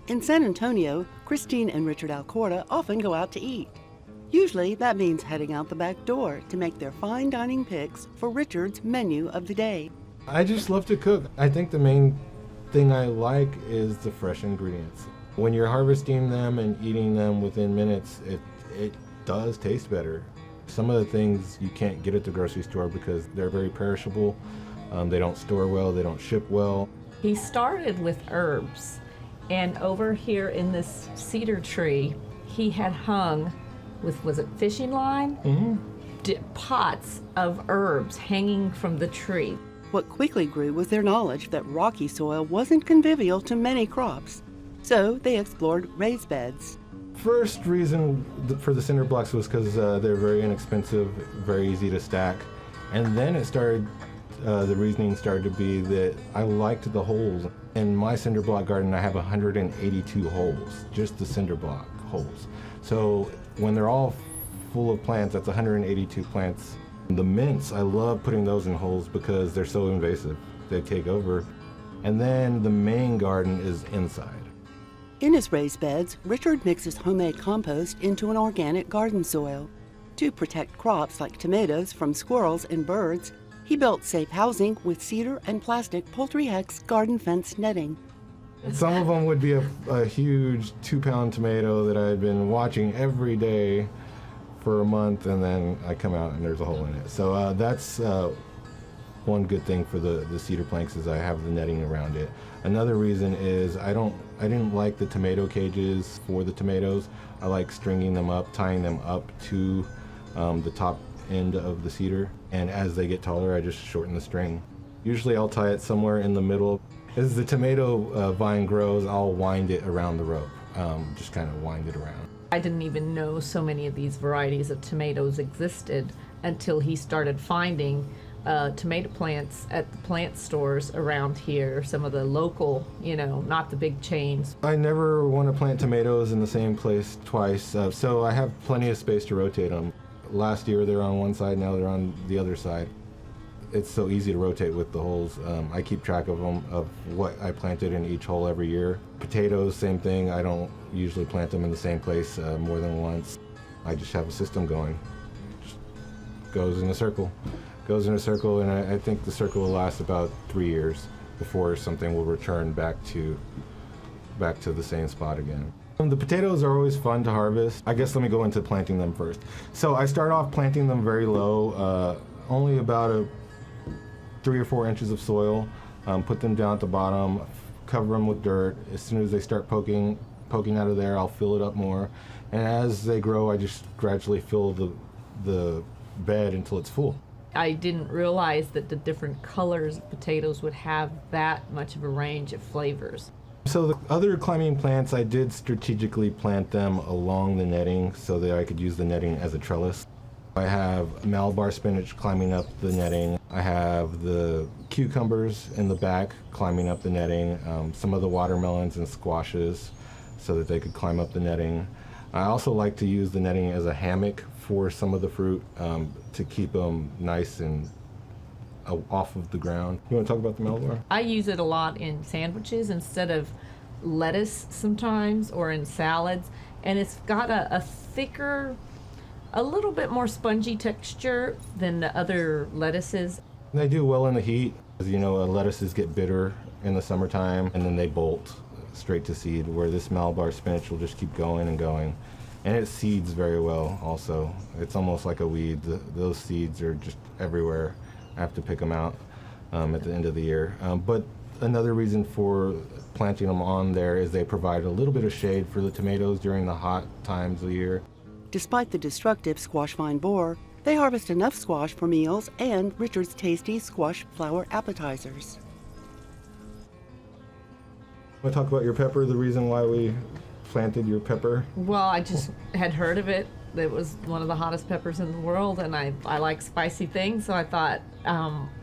In San Antonio, Christine and Richard Alcorta often go out to eat. Usually that means heading out the back door to make their fine dining picks for Richard's menu of the day. I just love to cook. I think the main thing I like is the fresh ingredients. When you're harvesting them and eating them within minutes, it does taste better. Some of the things you can't get at the grocery store because they're very perishable. They don't store well, they don't ship well. He started with herbs, and over here in this cedar tree, he had hung with, was it fishing line? Pots of herbs hanging from the tree. What quickly grew was their knowledge that rocky soil wasn't convivial to many crops, so they explored raised beds. First reason for the cinder blocks was because they're very inexpensive, very easy to stack. And then it started, the reasoning started to be that I liked the holes. In my cinder block garden, I have 182 holes, just the cinder block holes. So when they're all full of plants, that's 182 plants. The mints, I love putting those in holes because they're so invasive. They take over. And then the main garden is inside. In his raised beds, Richard mixes homemade compost into an organic garden soil. To protect crops like tomatoes from squirrels and birds, he built safe housing with cedar and plastic poultry hex garden fence netting. Some of them would be a huge 2-pound tomato that I had been watching every day for a month, and then I come out and there's a hole in it. So that's one good thing for the cedar planks is I have the netting around it. Another reason is I didn't like the tomato cages for the tomatoes. I like stringing them up, tying them up to the top end of the cedar, and as they get taller I just shorten the string. Usually I'll tie it somewhere in the middle. As the tomato vine grows, I'll wind it around the rope, just kind of wind it around. I didn't even know so many of these varieties of tomatoes existed until he started finding tomato plants at the plant stores around here, some of the local, not the big chains. I never want to plant tomatoes in the same place twice, so I have plenty of space to rotate them. Last year they're on one side, now they're on the other side. It's so easy to rotate with the holes. I keep track of them, of what I planted in each hole every year. Potatoes, same thing. I don't usually plant them in the same place more than once. I just have a system going. Just goes in a circle. Goes in a circle, and I think the circle will last about 3 years before something will return back to the same spot again. The potatoes are always fun to harvest. I guess let me go into planting them first. So I start off planting them very low, only about 3 or 4 inches of soil. Put them down at the bottom, cover them with dirt. As soon as they start poking out of there, I'll fill it up more. And as they grow, I just gradually fill the bed until it's full. I didn't realize that the different colors of potatoes would have that much of a range of flavors. So the other climbing plants, I did strategically plant them along the netting so that I could use the netting as a trellis. I have Malabar spinach climbing up the netting. I have the cucumbers in the back climbing up the netting, some of the watermelons and squashes so that they could climb up the netting. I also like to use the netting as a hammock for some of the fruit to keep them nice and off of the ground. You want to talk about the Malabar? I use it a lot in sandwiches instead of lettuce sometimes, or in salads, and it's got a thicker, a little bit more spongy texture than the other lettuces. They do well in the heat. As you know, lettuces get bitter in the summertime and then they bolt straight to seed, where this Malabar spinach will just keep going and going. And it seeds very well also. It's almost like a weed. Those seeds are just everywhere. I have to pick them out at the end of the year. But another reason for planting them on there is they provide a little bit of shade for the tomatoes during the hot times of the year. Despite the destructive squash vine borer, they harvest enough squash for meals and Richard's tasty squash flower appetizers. Want to talk about your pepper, the reason why we planted your pepper? Well, I just had heard of it. It was one of the hottest peppers in the world, and I like spicy things, so I thought,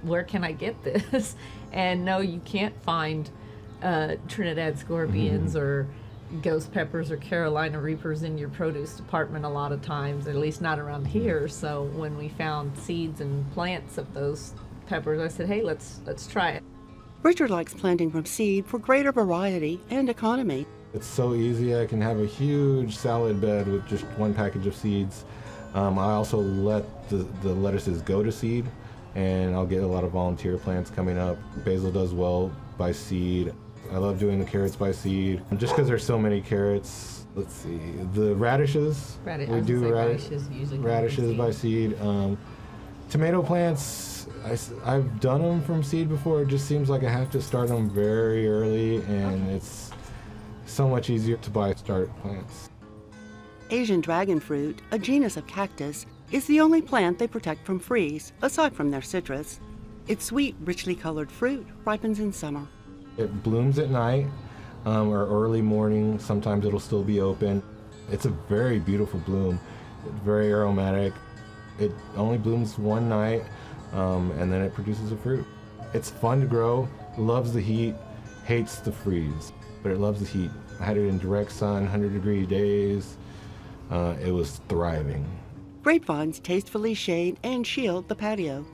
where can I get this? And no, you can't find Trinidad scorpions or ghost peppers or Carolina reapers in your produce department a lot of times, at least not around here. So when we found seeds and plants of those peppers, I said, hey, let's try it. Richard likes planting from seed for greater variety and economy. It's so easy. I can have a huge salad bed with just one package of seeds. I also let the lettuces go to seed, and I'll get a lot of volunteer plants coming up. Basil does well by seed. I love doing the carrots by seed, just because there's so many carrots. Let's see, the radishes. We do radishes usually radishes by seed. Tomato plants, I've done them from seed before. It just seems like I have to start them very early, and it's so much easier to buy start plants. Asian dragon fruit, a genus of cactus, is the only plant they protect from freeze, aside from their citrus. Its sweet, richly colored fruit ripens in summer. It blooms at night or early morning. Sometimes it'll still be open. It's a very beautiful bloom. It's very aromatic. It only blooms one night, and then it produces a fruit. It's fun to grow, loves the heat, hates the freeze, but it loves the heat. I had it in direct sun, 100-degree days. It was thriving. Grapevines tastefully shade and shield the patio.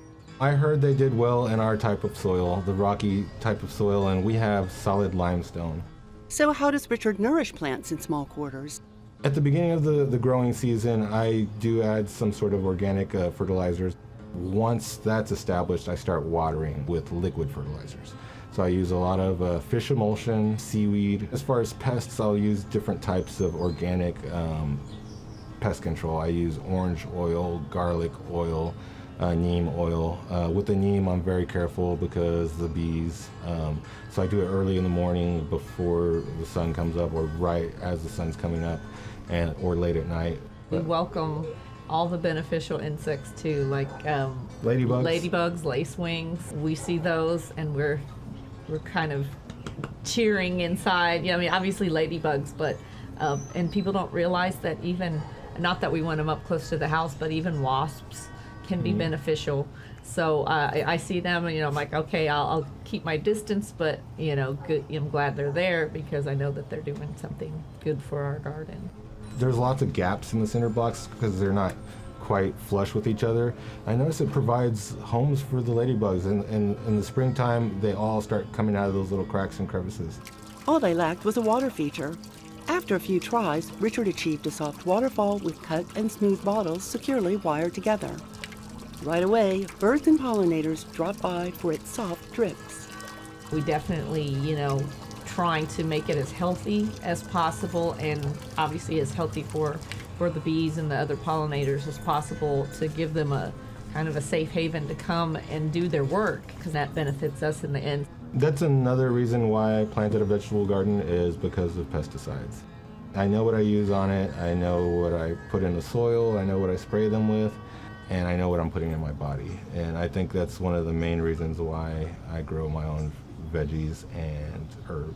I heard they did well in our type of soil, the rocky type of soil, and we have solid limestone. So how does Richard nourish plants in small quarters? At the beginning of the growing season, I do add some sort of organic fertilizers. Once that's established, I start watering with liquid fertilizers. So I use a lot of fish emulsion, seaweed. As far as pests, I'll use different types of organic pest control. I use orange oil, garlic oil, neem oil. With the neem, I'm very careful because the bees. So I do it early in the morning before the sun comes up, or right as the sun's coming up, or late at night. We welcome all the beneficial insects too, like ladybugs, lacewings. We see those, and we're kind of cheering inside. Yeah, I mean, obviously ladybugs, but and people don't realize that even, not that we want them up close to the house, but even wasps can be beneficial. So I see them, and I'm like, okay, I'll keep my distance, but good, I'm glad they're there because I know that they're doing something good for our garden. There's lots of gaps in the cinder blocks because they're not quite flush with each other. I notice it provides homes for the ladybugs, and in the springtime they all start coming out of those little cracks and crevices. All they lacked was a water feature. After a few tries, Richard achieved a soft waterfall with cut and smooth bottles securely wired together. Right away, birds and pollinators drop by for its soft drips. We definitely, trying to make it as healthy as possible, and obviously as healthy for the bees and the other pollinators as possible, to give them a kind of a safe haven to come and do their work, because that benefits us in the end. That's another reason why I planted a vegetable garden, is because of pesticides. I know what I use on it, I know what I put in the soil, I know what I spray them with, and I know what I'm putting in my body. And I think that's one of the main reasons why I grow my own veggies and herbs.